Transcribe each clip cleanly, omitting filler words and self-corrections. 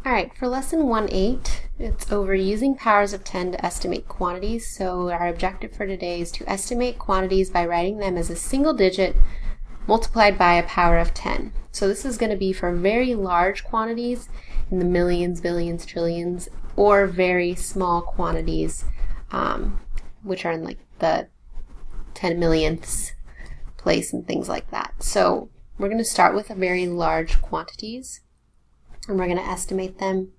Alright, for lesson 1.8, it's over using powers of 10 to estimate quantities. So our objective for today is to estimate quantities by writing them as a single digit multiplied by a power of 10. So this is going to be for very large quantities in the millions, billions, trillions, or very small quantities, which are in like the 10 millionths place and things like that. So we're going to start with very large quantities, and we're going to estimate them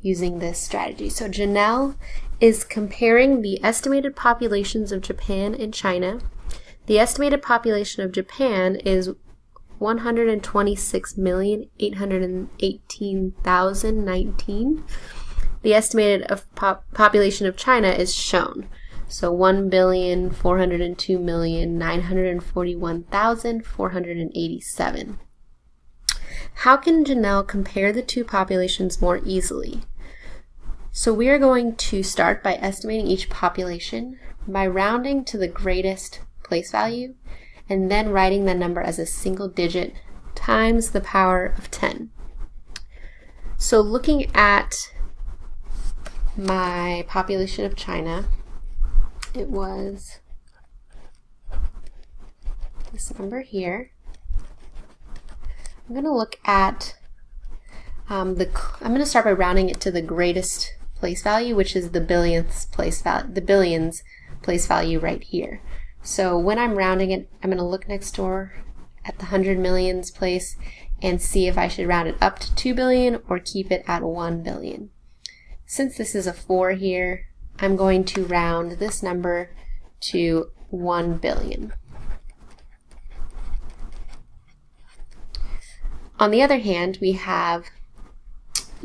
using this strategy. So Janelle is comparing the estimated populations of Japan and China. The estimated population of Japan is 126,818,019. The estimated population of China is shown. So 1,402,941,487. How can Janelle compare the two populations more easily? So we are going to start by estimating each population by rounding to the greatest place value and then writing the number as a single digit times the power of 10. So looking at my population of China, it was this number here. I'm going to look at I'm going to start by rounding it to the greatest place value, which is the billionths place value, the billions place value right here. So when I'm rounding it, I'm going to look next door at the 100 millions place and see if I should round it up to 2 billion or keep it at 1 billion. Since this is a 4 here, I'm going to round this number to 1 billion. On the other hand, we have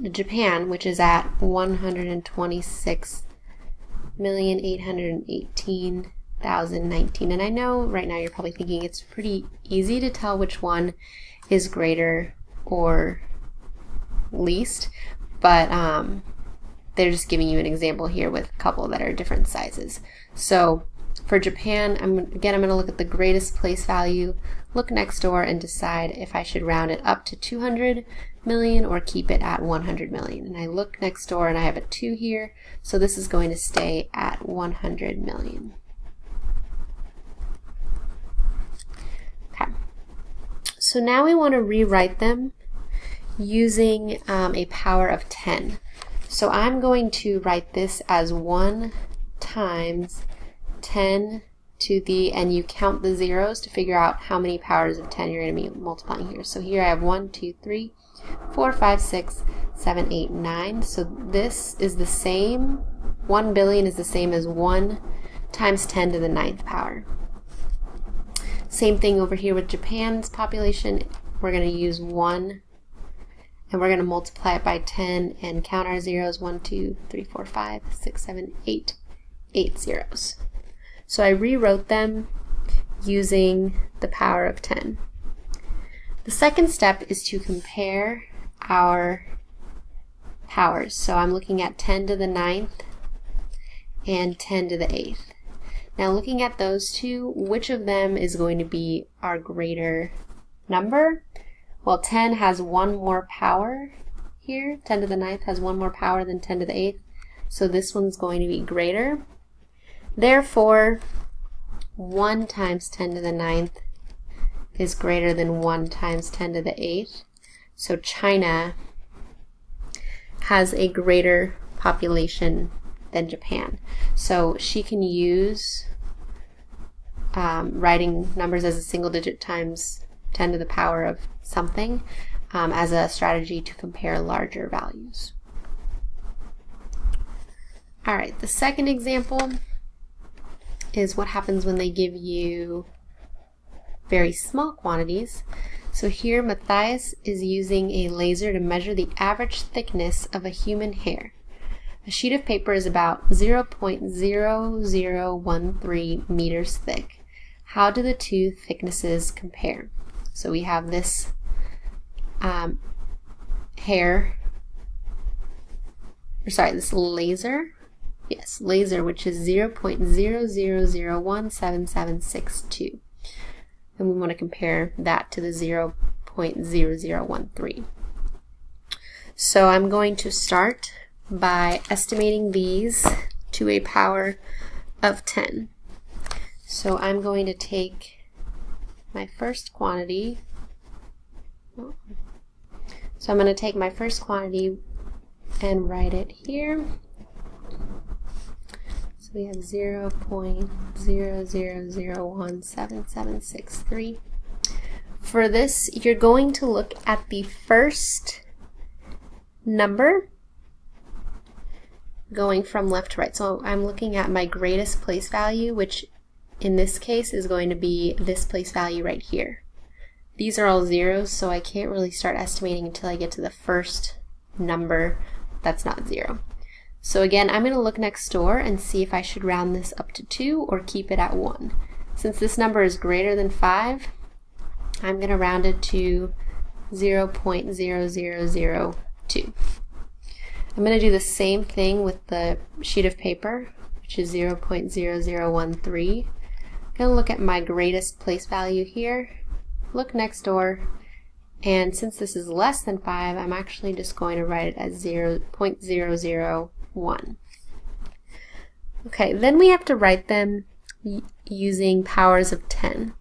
Japan, which is at 126,818,019. And I know right now you're probably thinking it's pretty easy to tell which one is greater or least, but they're just giving you an example here with a couple that are different sizes. So for Japan, I'm going to look at the greatest place value, look next door, and decide if I should round it up to 200 million or keep it at 100 million. And I look next door and I have a 2 here, so this is going to stay at 100 million. Okay. So now we want to rewrite them using a power of 10. So I'm going to write this as 1 times 10 to the, and you count the zeros to figure out how many powers of 10 you're going to be multiplying here. So here I have 1, 2, 3, 4, 5, 6, 7, 8, 9. So this is the same, 1 billion is the same as 1 times 10 to the 9th power. Same thing over here with Japan's population. We're going to use 1 and we're going to multiply it by 10 and count our zeros. 1, 2, 3, 4, 5, 6, 7, 8. 8 zeros. So I rewrote them using the power of 10. The second step is to compare our powers. So I'm looking at 10 to the 9th and 10 to the 8th. Now looking at those two, which of them is going to be our greater number? Well, 10 has one more power here. 10 to the 9th has one more power than 10 to the 8th. So this one's going to be greater. Therefore, 1 times 10 to the 9th is greater than 1 times 10 to the 8th. So China has a greater population than Japan. So she can use writing numbers as a single digit times 10 to the power of something as a strategy to compare larger values. All right, the second example is what happens when they give you very small quantities. So here Matthias is using a laser to measure the average thickness of a human hair. A sheet of paper is about 0.0013 meters thick. How do the two thicknesses compare? So we have this this laser. Yes, laser, which is 0.00017762. And we want to compare that to the 0.0013. So I'm going to start by estimating these to a power of 10. So I'm going to take my first quantity. So I'm going to take my first quantity and write it here. So we have 0.00017763. For this, you're going to look at the first number going from left to right. So I'm looking at my greatest place value, which in this case is going to be this place value right here. These are all zeros, so I can't really start estimating until I get to the first number that's not 0. So again, I'm going to look next door and see if I should round this up to 2 or keep it at 1. Since this number is greater than 5, I'm going to round it to 0.0002. I'm going to do the same thing with the sheet of paper, which is 0.0013. I'm going to look at my greatest place value here, look next door, and since this is less than 5, I'm actually just going to write it as 0.001. Okay, then we have to write them using powers of 10.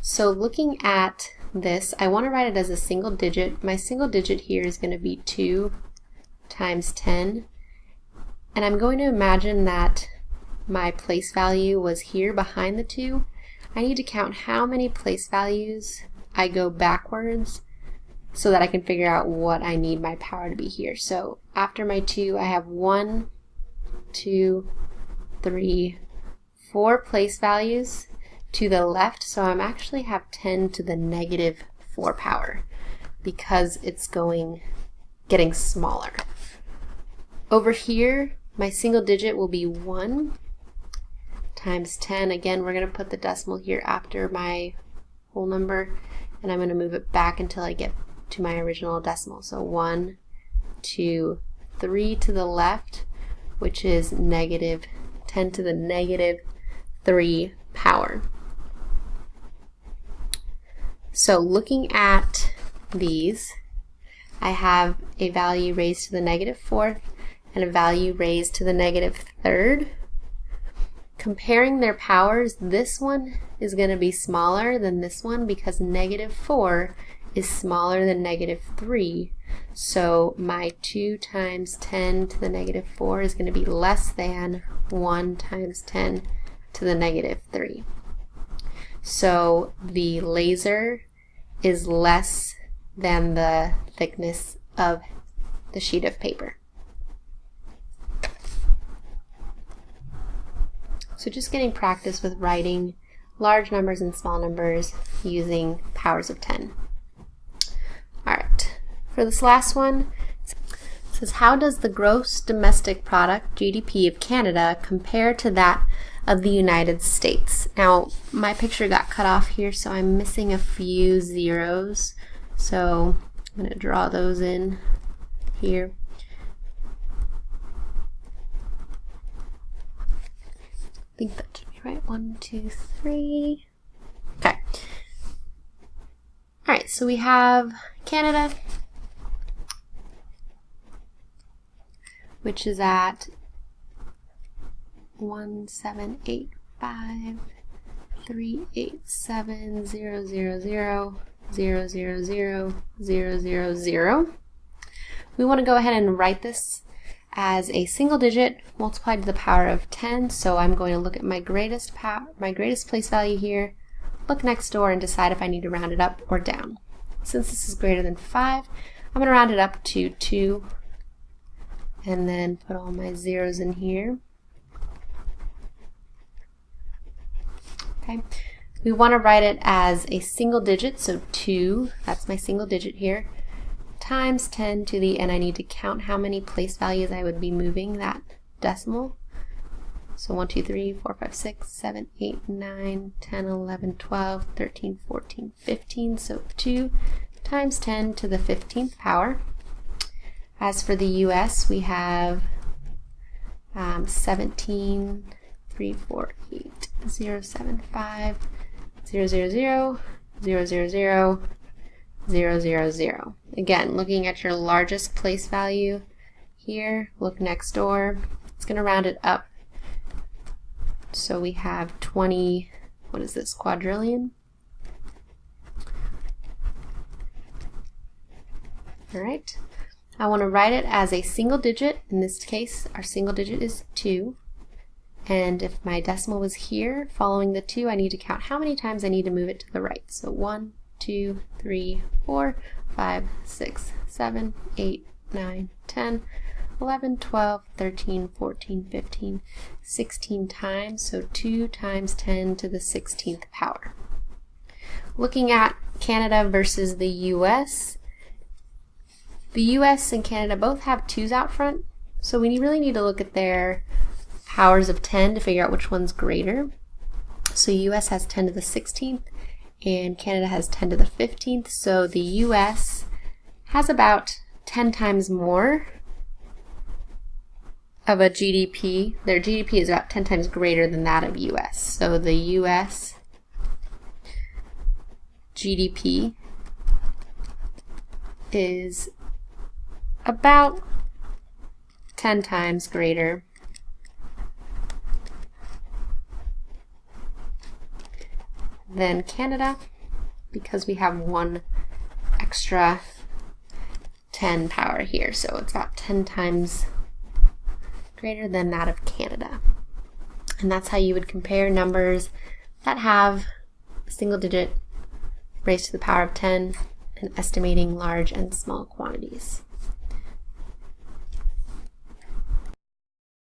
So looking at this, I want to write it as a single digit. My single digit here is going to be 2 times 10. And I'm going to imagine that my place value was here behind the 2. I need to count how many place values I go backwards so that I can figure out what I need my power to be here. So after my 2, I have 1, 2, 3, 4 place values to the left, so I'm actually have 10 to the negative 4 power because it's getting smaller. Over here, my single digit will be 1 times 10. Again, we're going to put the decimal here after my whole number, and I'm going to move it back until I get to my original decimal. So 1, 2, 3 to the left, which is negative 10 to the negative 3 power. So looking at these, I have a value raised to the negative 4th and a value raised to the negative 3rd. Comparing their powers, this one is going to be smaller than this one because negative 4 is smaller than negative 3. So my 2 times 10 to the negative 4 is going to be less than 1 times 10 to the negative 3. So the laser is less than the thickness of the sheet of paper. So just getting practice with writing large numbers and small numbers using powers of 10. Alright, for this last one, it says, how does the gross domestic product, GDP, of Canada compare to that of the United States? Now, my picture got cut off here, so I'm missing a few zeros. So I'm going to draw those in here. I think that should be right. 1, 2, 3. Okay. Alright, so we have Canada, which is at 178538700000000. We want to go ahead and write this as a single digit multiplied to the power of 10. So I'm going to look at my greatest place value here, look next door, and decide if I need to round it up or down. Since this is greater than 5, I'm going to round it up to 2 and then put all my zeros in here. Okay. We want to write it as a single digit, so 2, that's my single digit here, times 10 to the, and I need to count how many place values I would be moving that decimal. So 1, 2, 3, 4, 5, 6, 7, 8, 9, 10, 11, 12, 13, 14, 15. So 2 times 10 to the 15th power. As for the US, we have 17, 3, 4, 8, 0, 7, 5, 0, 0, 0, 0, 0, 0, 0, 0, 0. Again, looking at your largest place value here, look next door. It's going to round it up. So we have 20, what is this, quadrillion? All right. I want to write it as a single digit. In this case, our single digit is 2. And if my decimal was here, following the 2, I need to count how many times I need to move it to the right. So 1, 2, 3, 4, 5, 6, 7, 8, 9, 10, 11, 12, 13, 14, 15, 16 times. So 2 times 10 to the 16th power. Looking at Canada versus the US, the US and Canada both have 2's out front, so we really need to look at their powers of 10 to figure out which one's greater. So US has 10 to the 16th and Canada has 10 to the 15th, so the US has about 10 times more of a GDP. Their GDP is about 10 times greater than that of US. So the US GDP is about 10 times greater than Canada because we have one extra 10 power here. So it's about 10 times greater than that of Canada. And that's how you would compare numbers that have a single digit raised to the power of 10 and estimating large and small quantities.